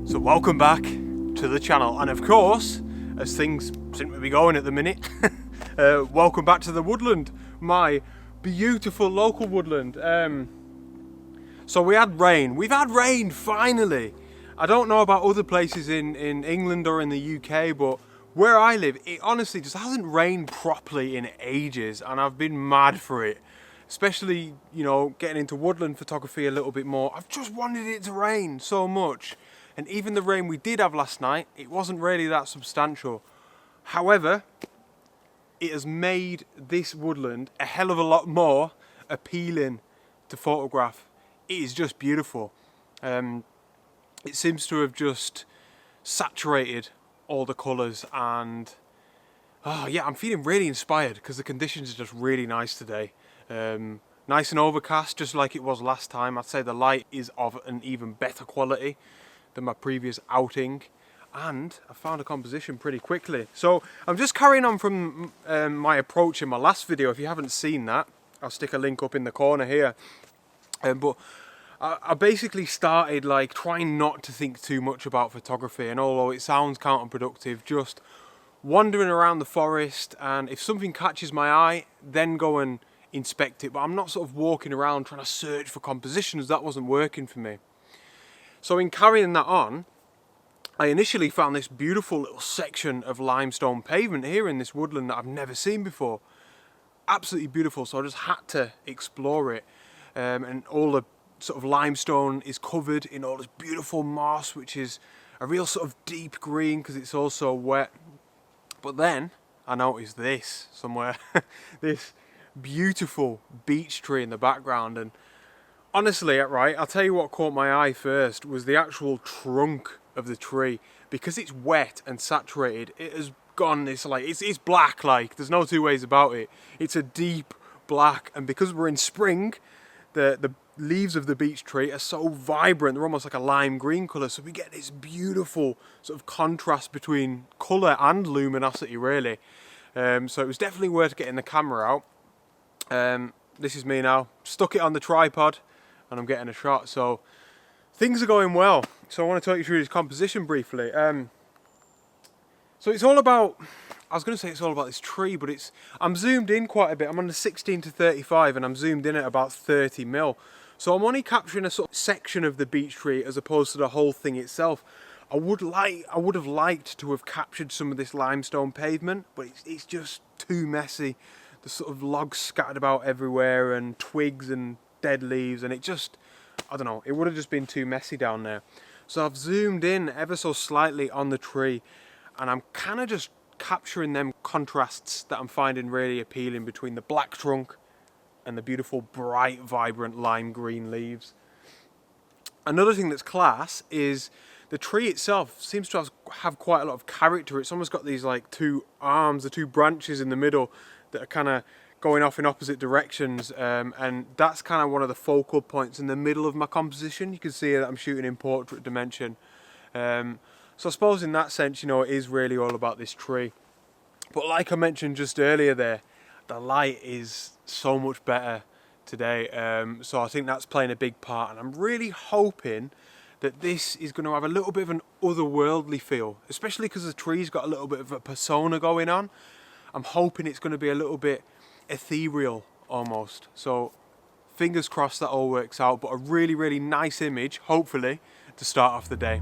So welcome back to the channel, and of course, as things seem to be going at the minute, welcome back to the woodland, my beautiful local woodland. So we've had rain finally. I don't know about other places in England or in the UK, but where I live, it honestly just hasn't rained properly in ages, and I've been mad for it. Especially, you know, getting into woodland photography a little bit more. I've just wanted it to rain so much. And even the rain we did have last night, it wasn't really that substantial. However, it has made this woodland a hell of a lot more appealing to photograph. It is just beautiful. It seems to have just saturated all the colours, and yeah, I'm feeling really inspired because the conditions are just really nice today. Nice and overcast, just like it was last time. I'd say the light is of an even better quality than my previous outing, and I found a composition pretty quickly. So I'm just carrying on from my approach in my last video. If you haven't seen that, I'll stick a link up in the corner here. But I basically started like trying not to think too much about photography, and although it sounds counterproductive, just wandering around the forest, and if something catches my eye, then go and inspect it. But I'm not sort of walking around trying to search for compositions. That wasn't working for me. So in carrying that on, I initially found this beautiful little section of limestone pavement here in this woodland that I've never seen before. Absolutely beautiful, so I just had to explore it. And all the sort of limestone is covered in all this beautiful moss, which is a real sort of deep green because it's also wet. But then I noticed this somewhere, this beautiful beech tree in the background, and honestly, right, I'll tell you what caught my eye first was the actual trunk of the tree. Because it's wet and saturated, it has gone, it's black, like, there's no two ways about it. It's a deep black, and because we're in spring, the leaves of the beech tree are so vibrant, they're almost like a lime green colour, so we get this beautiful sort of contrast between colour and luminosity, really. So it was definitely worth getting the camera out. This is me now, stuck it on the tripod, and I'm getting a shot, so things are going well. So I want to talk you through this composition briefly. So it's all about, I was going to say it's all about this tree, but I'm zoomed in quite a bit. I'm on the 16 to 35 and I'm zoomed in at about 30 mil. So I'm only capturing a sort of section of the beech tree as opposed to the whole thing itself. I would have liked to have captured some of this limestone pavement, but it's just too messy. The sort of logs scattered about everywhere and twigs and dead leaves, and it just, I don't know, it would have just been too messy down there. So I've zoomed in ever so slightly on the tree, and I'm kind of just capturing them contrasts that I'm finding really appealing between the black trunk and the beautiful bright vibrant lime green leaves. Another thing that's class is the tree itself seems to have quite a lot of character. It's almost got these like two arms, the two branches in the middle that are kind of going off in opposite directions, and that's kind of one of the focal points in the middle of my composition. You can see that I'm shooting in portrait dimension. So I suppose in that sense, you know, it is really all about this tree. But like I mentioned just earlier there, the light is so much better today, so I think that's playing a big part, and I'm really hoping that this is going to have a little bit of an otherworldly feel, especially because the tree's got a little bit of a persona going on. I'm hoping it's going to be a little bit ethereal almost, so fingers crossed that all works out. But a really, really nice image, hopefully, to start off the day.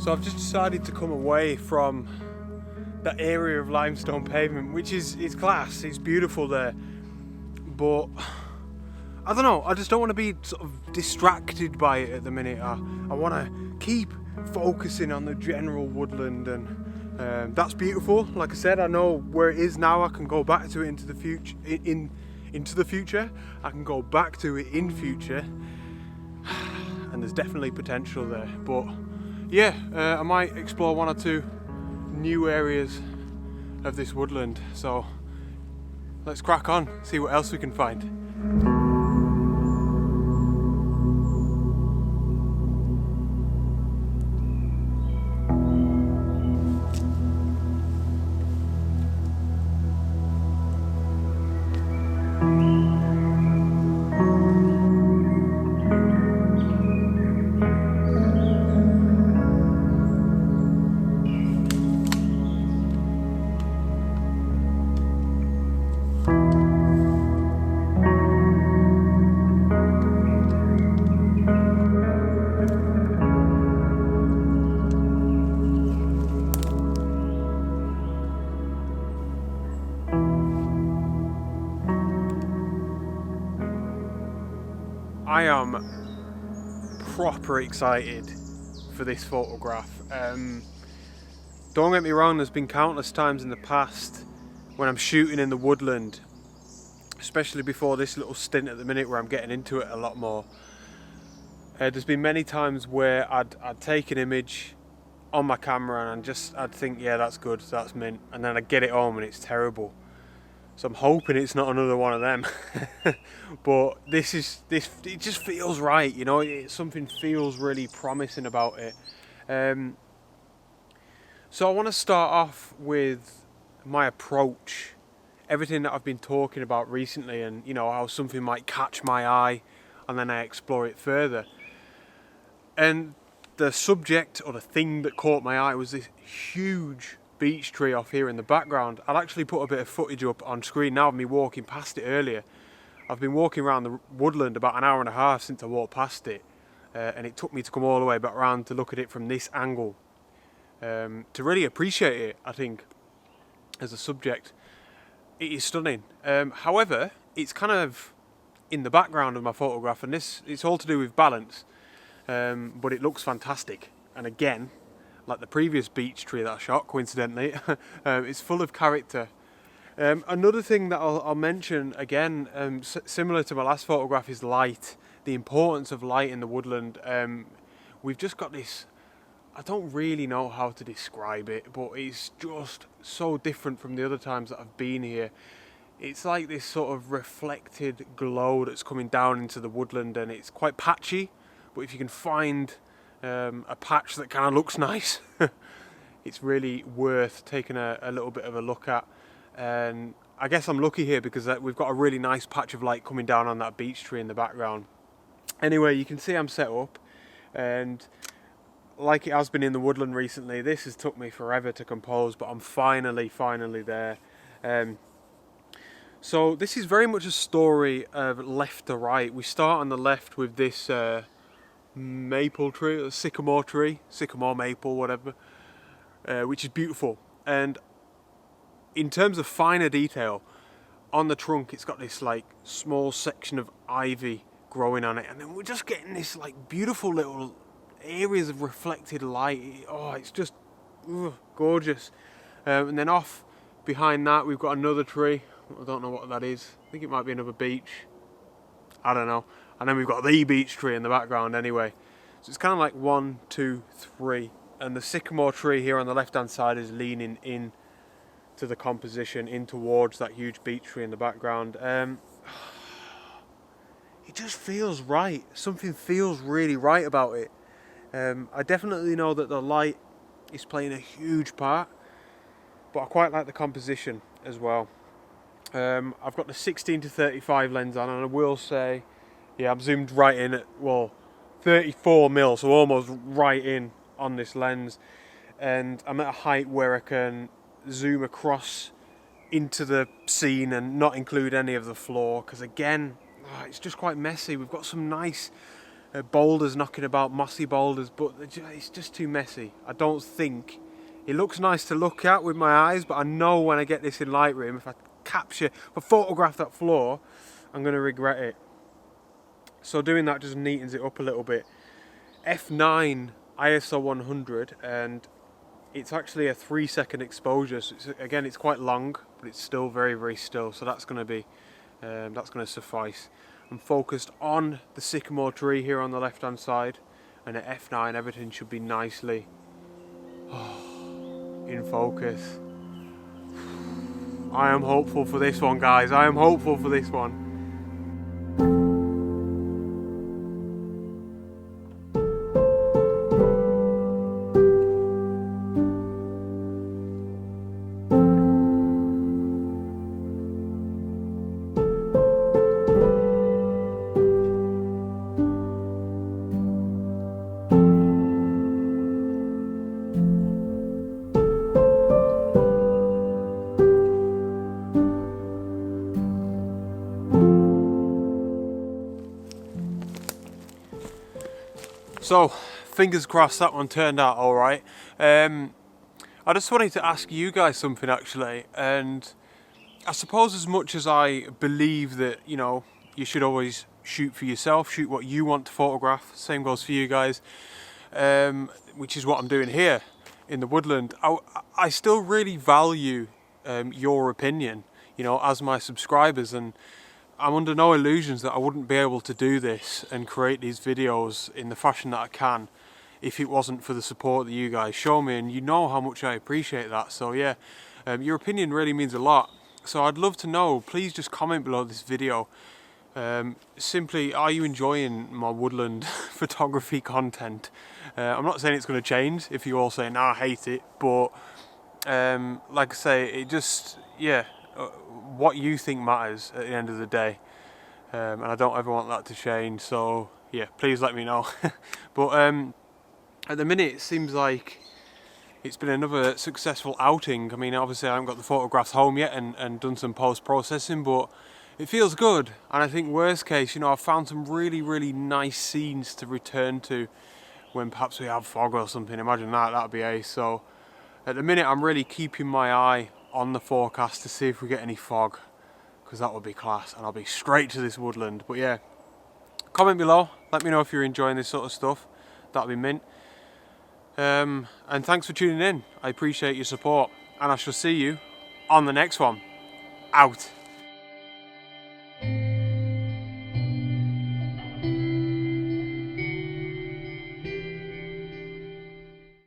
So I've just decided to come away from that area of limestone pavement, which is class, it's beautiful there, but I don't know, I just don't want to be sort of distracted by it at the minute. I want to keep focusing on the general woodland, and that's beautiful. Like I said, I know where it is now. I can go back to it into the future. Into the future, I can go back to it in future, and there's definitely potential there. But yeah, I might explore one or two new areas of this woodland. So let's crack on, see what else we can find. I am proper excited for this photograph. Don't get me wrong, there's been countless times in the past when I'm shooting in the woodland, especially before this little stint at the minute where I'm getting into it a lot more. There's been many times where I'd take an image on my camera and I'd think, yeah, that's good, that's mint, and then I'd get it home and it's terrible. So I'm hoping it's not another one of them. But it just feels right, you know, something feels really promising about it. So I want to start off with my approach, everything that I've been talking about recently, and you know, how something might catch my eye and then I explore it further. And the subject, or the thing that caught my eye, was this huge beech tree off here in the background. I'll actually put a bit of footage up on screen now of me walking past it earlier. I've been walking around the woodland about an hour and a half since I walked past it, and it took me to come all the way back around to look at it from this angle, to really appreciate it. I think as a subject it is stunning. However, it's kind of in the background of my photograph, and it's all to do with balance, but it looks fantastic. And again, like the previous beech tree that I shot, coincidentally, it's full of character. Another thing that I'll mention again, similar to my last photograph, is light. The importance of light in the woodland. We've just got this, I don't really know how to describe it, but it's just so different from the other times that I've been here. It's like this sort of reflected glow that's coming down into the woodland, and it's quite patchy, but if you can find a patch that kind of looks nice, it's really worth taking a little bit of a look at. And I guess I'm lucky here because we've got a really nice patch of light coming down on that beech tree in the background. Anyway, you can see I'm set up, and like it has been in the woodland recently, this has took me forever to compose, but I'm finally there. So this is very much a story of left to right. We start on the left with this maple tree, a sycamore maple, whatever, which is beautiful. And in terms of finer detail, on the trunk it's got this like small section of ivy growing on it, and then we're just getting this like beautiful little areas of reflected light. Oh, it's just gorgeous. And then off behind that we've got another tree. I don't know what that is. I think it might be another beech, I don't know. And then we've got the beech tree in the background anyway. So it's kind of like 1, 2, 3. And the sycamore tree here on the left hand side is leaning in to the composition, in towards that huge beech tree in the background. It just feels right. Something feels really right about it. I definitely know that the light is playing a huge part, but I quite like the composition as well. I've got the 16-35 lens on, and I will say, yeah, I'm zoomed right in at, well, 34mm, so almost right in on this lens, and I'm at a height where I can zoom across into the scene and not include any of the floor, because again, it's just quite messy. We've got some nice boulders knocking about, mossy boulders, but it's just too messy. I don't think it looks nice to look at with my eyes, but I know when I get this in Lightroom, if I photograph that floor, I'm going to regret it. So doing that just neatens it up a little bit. F9 ISO 100, and it's actually a 3-second exposure. So again, it's quite long, but it's still very, very still. So that's going to suffice. I'm focused on the sycamore tree here on the left hand side, and at F9 everything should be nicely in focus. I am hopeful for this one, guys. I am hopeful for this one. So, fingers crossed that one turned out alright. I just wanted to ask you guys something actually, and I suppose as much as I believe that, you know, you should always shoot for yourself, shoot what you want to photograph, same goes for you guys, which is what I'm doing here in the woodland. I still really value your opinion, you know, as my subscribers, and I'm under no illusions that I wouldn't be able to do this and create these videos in the fashion that I can if it wasn't for the support that you guys show me, and you know how much I appreciate that. So yeah, your opinion really means a lot. So I'd love to know, please just comment below this video. Simply, are you enjoying my woodland photography content? I'm not saying it's going to change if you all say, nah, I hate it, but like I say, it just, yeah, what you think matters at the end of the day, and I don't ever want that to change. So yeah, please let me know. But at the minute it seems like it's been another successful outing. I mean, obviously I haven't got the photographs home yet and done some post-processing, but it feels good. And I think worst case, you know, I've found some really, really nice scenes to return to when perhaps we have fog or something. Imagine that, that'd be ace. So at the minute I'm really keeping my eye on the forecast to see if we get any fog, because that would be class, and I'll be straight to this woodland. But yeah, comment below, let me know if you're enjoying this sort of stuff. That'd be mint. And thanks for tuning in. I appreciate your support, and I shall see you on the next one. Out.